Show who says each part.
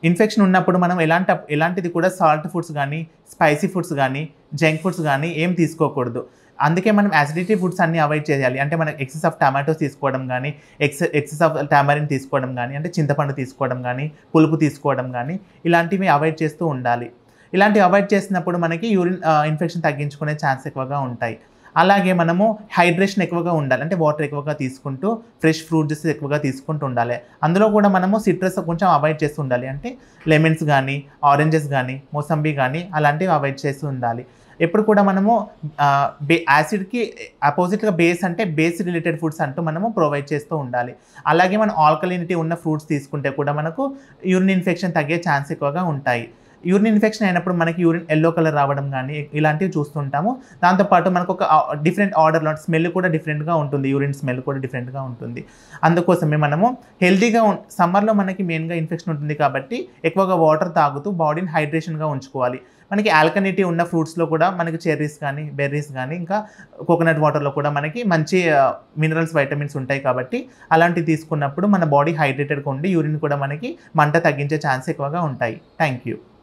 Speaker 1: Infection ఉన్నప్పుడు మనం ఎలాంటిది కూడా సాల్ట్ ఫుడ్స్ గానీ, స్పైసీ ఫుడ్స్ గానీ, జంక్ ఫుడ్స్ గానీ ఏం తీసుకోకూడదు. అందుకే మనం యాసిడిటీ ఫుడ్స్ అన్నీ అవాయిడ్ చేయాలి. అంటే మనకు ఎక్సెస్ ఆఫ్ టమాటోస్ తీసుకోవడం గానీ, ఎక్సెస్ ఆఫ్ టామరిన్ తీసుకోవడం గానీ, అంటే చింతపండు తీసుకోవడం గానీ, పులుపు తీసుకోవడం గానీ, ఇలాంటివి అవాయిడ్ చేస్తూ ఉండాలి. ఇలాంటివి అవాయిడ్ చేసినప్పుడు మనకి ఇన్ఫెక్షన్ తగ్గించుకునే ఛాన్స్ ఎక్కువగా ఉంటాయి. అలాగే మనము హైడ్రేషన్ ఎక్కువగా ఉండాలి. అంటే వాటర్ ఎక్కువగా తీసుకుంటూ, ఫ్రెష్ ఫ్రూట్ జ్యూస్ ఎక్కువగా తీసుకుంటూ ఉండాలి. అందులో కూడా మనము సిట్రస్ కొంచెం అవాయిడ్ చేస్తూ ఉండాలి. అంటే లెమన్స్ గానీ, ఆరెంజెస్ గానీ, మోసంబి గానీ అలాంటివి అవాయిడ్ చేస్తూ ఉండాలి. ఎప్పుడు కూడా మనము యాసిడ్‌కి అపోజిట్‌గా బేస్ అంటే బేస్ రిలేటెడ్ ఫుడ్స్ అంటూ మనము ప్రొవైడ్ చేస్తూ ఉండాలి. అలాగే మనం ఆల్కలినిటీ ఉన్న ఫ్రూట్స్ తీసుకుంటే కూడా మనకు యూరిన్ ఇన్ఫెక్షన్ తగ్గే ఛాన్స్ ఎక్కువగా ఉంటాయి. యూరిన్ ఇన్ఫెక్షన్ అయినప్పుడు మనకి యూరిన్ యెల్లో కలర్ రావడం గానీ, ఇలాంటివి చూస్తుంటాము. దాంతో పాటు మనకు ఒక డిఫరెంట్ ఆర్డర్‌లో స్మెల్ కూడా డిఫరెంట్‌గా ఉంటుంది. యూరిన్ స్మెల్ కూడా డిఫరెంట్‌గా ఉంటుంది. అందుకోసమే మనము హెల్తీగా సమ్మర్‌లో మనకి మెయిన్‌గా ఇన్ఫెక్షన్ ఉంటుంది కాబట్టి ఎక్కువగా వాటర్ తాగుతూ బాడీని హైడ్రేషన్‌గా ఉంచుకోవాలి. మనకి ఆల్కలినిటీ ఉన్న ఫ్రూట్స్‌లో కూడా మనకి చెర్రీస్ గానీ, బెర్రీస్ గానీ, ఇంకా కోకోనట్ వాటర్‌లో కూడా మనకి మంచి మినరల్స్, వైటమిన్స్ ఉంటాయి కాబట్టి అలాంటివి తీసుకున్నప్పుడు మన బాడీ హైడ్రేటెడ్‌గా ఉండి యూరిన్ కూడా మనకి మంట తగ్గించే ఛాన్స్ ఎక్కువగా ఉంటాయి. Thank you.